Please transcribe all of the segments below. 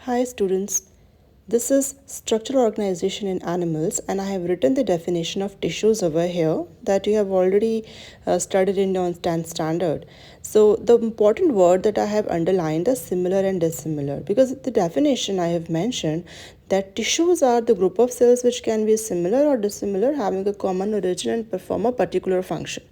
Hi students, this is structural organization in animals and I have written the definition of tissues over here that you have already studied in your 10th standard. So the important word that I have underlined is similar and dissimilar because the definition I have mentioned that tissues are the group of cells which can be similar or dissimilar having a common origin and perform a particular function.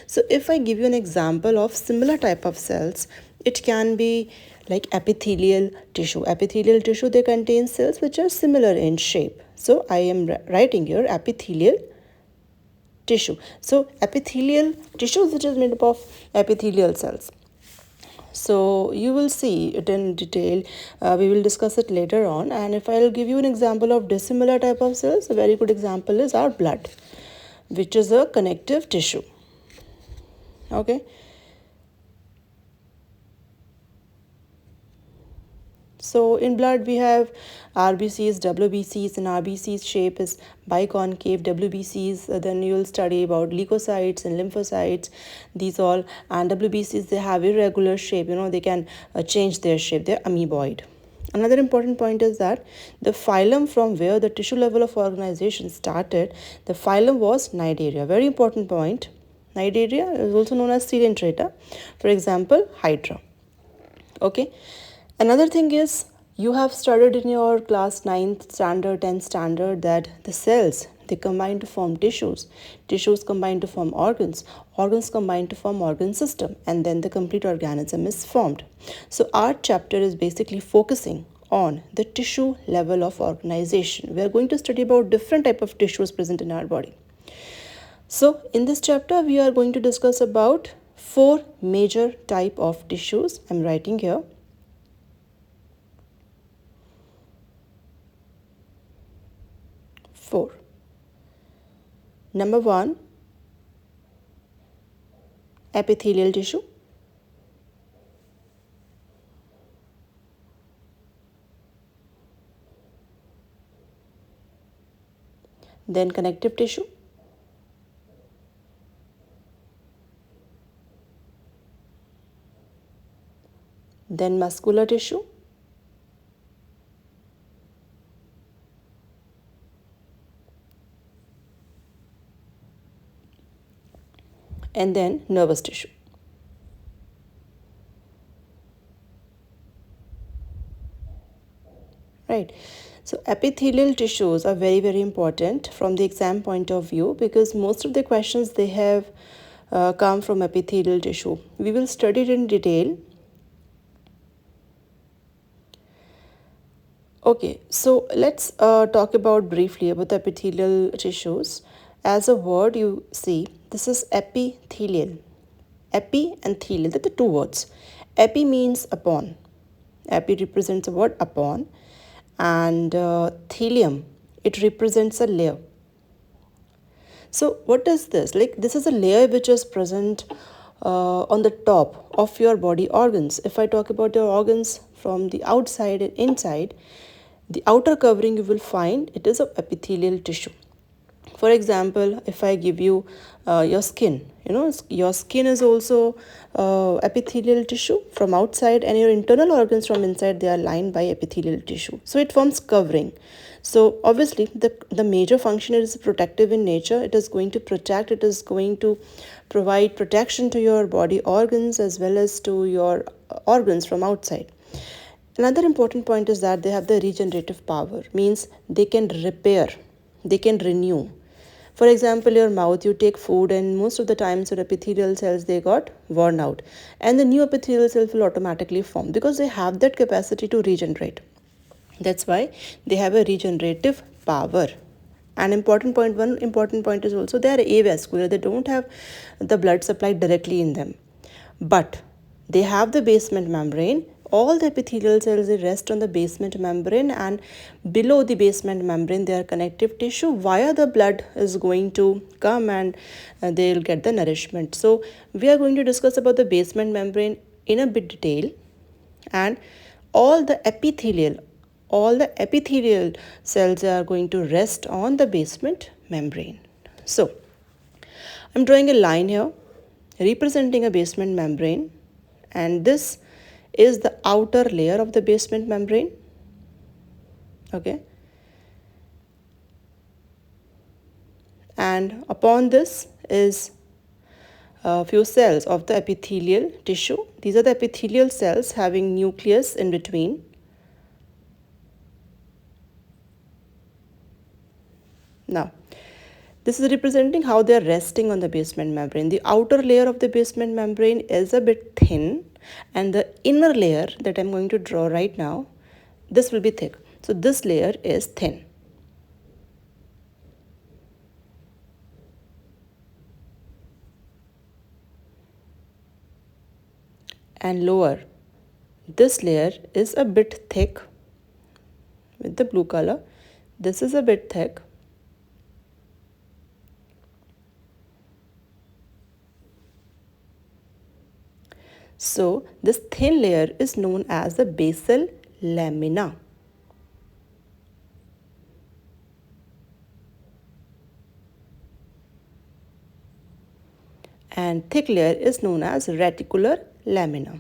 So if I give you an example of similar type of cells, it can be like epithelial tissue. Epithelial tissue, they contain cells which are similar in shape. So I am writing here epithelial tissue. So epithelial tissue which is made up of epithelial cells. So you will see it in detail. We will discuss it later on. And if I will give you an example of dissimilar type of cells, a very good example is our blood, which is a connective tissue. Okay. So in blood we have RBCs, WBCs, and RBCs shape is biconcave. WBCs, then you will study about leukocytes and lymphocytes. These all, and WBCs, they have irregular shape. They can change their shape. They're amoeboid. Another important point is that the phylum from where the tissue level of organization started, the phylum was Cnidaria. Very important point. Cnidaria is also known as Coelenterata. For example, Hydra. Okay. Another thing is you have studied in your class 9th standard, 10th standard that the cells, they combine to form tissues. Tissues combine to form organs. Organs combine to form organ system, and then the complete organism is formed. So our chapter is basically focusing on the tissue level of organization. We are going to study about different type of tissues present in our body. So in this chapter we are going to discuss about 4 major type of tissues. I'm writing here. Four. Number 1, epithelial tissue. Then connective tissue. Then muscular tissue. And then nervous tissue. Right. So epithelial tissues are very, very important from the exam point of view because most of the questions they have come from epithelial tissue. We will study it in detail. Okay, so let's talk about briefly about the epithelial tissues. As a word, you see, this is epithelial. Epi and thelial, they're the two words. Epi means upon. Epi represents the word upon. And thelium, it represents a layer. So what is this? Like this is a layer which is present on the top of your body organs. If I talk about your organs from the outside and inside, the outer covering you will find it is of epithelial tissue. For example, if I give you your skin, your skin is also epithelial tissue from outside, and your internal organs from inside, they are lined by epithelial tissue. So it forms covering. So obviously the major function is protective in nature. It is going to protect, it is going to provide protection to your body organs as well as to your organs from outside. Another important point is that they have the regenerative power, means they can repair, they can renew. For example, your mouth, you take food and most of the times your epithelial cells, they got worn out. And the new epithelial cells will automatically form because they have that capacity to regenerate. That's why they have a regenerative power. One important point is also they are avascular. They don't have the blood supplied directly in them. But they have the basement membrane. All the epithelial cells they rest on the basement membrane, and below the basement membrane they are connective tissue. Via the blood is going to come and they will get the nourishment. So we are going to discuss about the basement membrane in a bit detail, and all the epithelial cells are going to rest on the basement membrane. So I'm drawing a line here representing a basement membrane, and this is the outer layer of the basement membrane. Okay, and upon this is a few cells of the epithelial tissue. These are the epithelial cells having nucleus in between. Now, this is representing how they are resting on the basement membrane. The outer layer of the basement membrane is a bit thin, and the inner layer that I'm going to draw right now, this will be thick. So this layer is thin. And lower, this layer is a bit thick with the blue color. This is a bit thick. So this thin layer is known as the basal lamina. And thick layer is known as reticular lamina.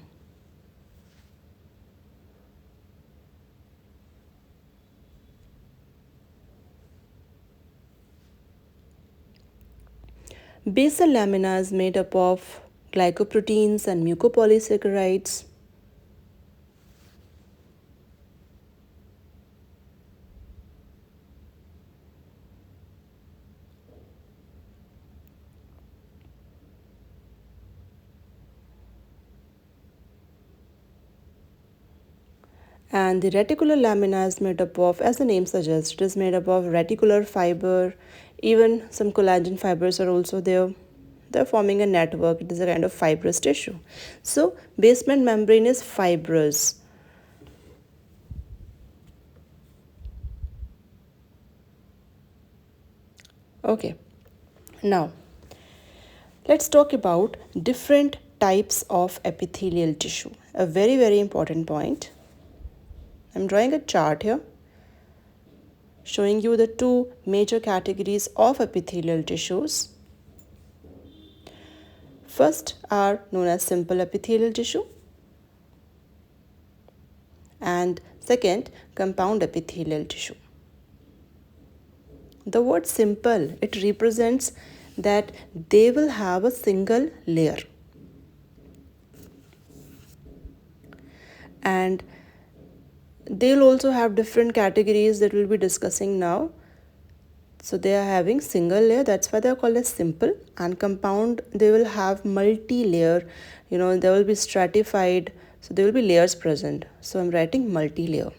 Basal lamina is made up of glycoproteins and mucopolysaccharides. And the reticular lamina is made up of, as the name suggests, it is made up of reticular fiber. Even some collagen fibers are also there. They're forming a network. It is a kind of fibrous tissue. So basement membrane is fibrous. Okay, now let's talk about different types of epithelial tissue. A very, very important point. I'm drawing a chart here showing you the two major categories of epithelial tissues. First are known as simple epithelial tissue, and second, compound epithelial tissue. The word simple, it represents that they will have a single layer. And they'll also have different categories that we'll be discussing now. So they are having single layer, that's why they are called as simple. And compound, they will have multi-layer, they will be stratified, so there will be layers present. So I'm writing multi-layer.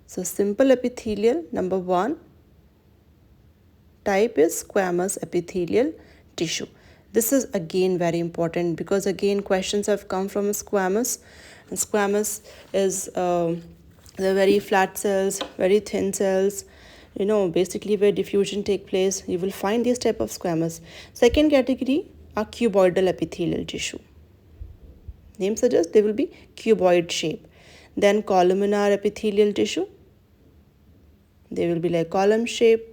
So simple epithelial, number one type is squamous epithelial tissue. This is again very important because again questions have come from squamous, and squamous is the very flat cells, very thin cells, basically where diffusion take place. You will find this type of squamous. Second category are cuboidal epithelial tissue. Name suggests they will be cuboid shape. Then columnar epithelial tissue. They will be like column shape.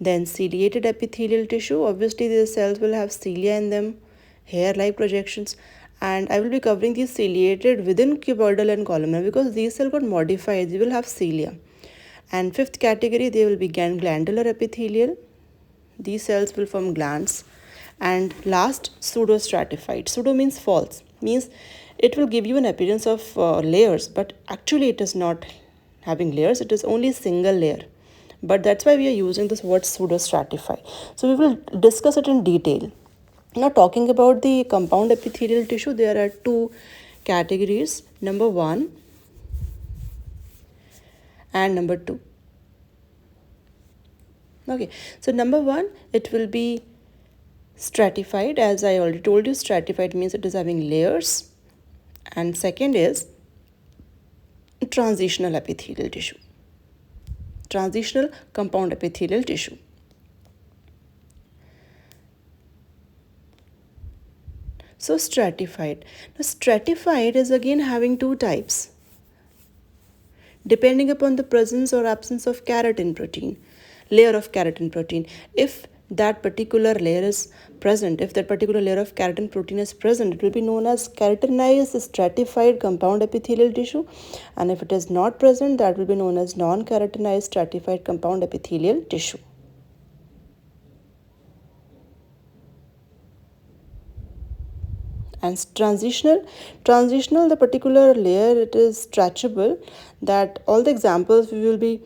Then ciliated epithelial tissue. Obviously, these cells will have cilia in them, hair-like projections. And I will be covering these ciliated within cuboidal and columnar because these cells got modified. They will have cilia. And fifth category, they will be glandular epithelial. These cells will form glands. And last, pseudostratified. Pseudo means false. Means it will give you an appearance of layers, but actually it is not having layers. It is only single layer. But that's why we are using this word pseudostratify. So we will discuss it in detail. Now talking about the compound epithelial tissue, there are two categories. Number one and number two. Okay, so number one, it will be stratified. As I already told you, stratified means it is having layers. And second is transitional epithelial tissue. Transitional compound epithelial tissue. So stratified. Now stratified is again having two types depending upon the presence or absence of keratin protein, layer of keratin protein. If that particular layer is present, if that particular layer of keratin protein is present, it will be known as keratinized stratified compound epithelial tissue. And if it is not present, that will be known as non-keratinized stratified compound epithelial tissue. And transitional, the particular layer, it is stretchable. That all the examples we will be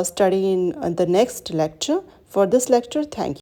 studying in the next lecture. For this lecture, thank you.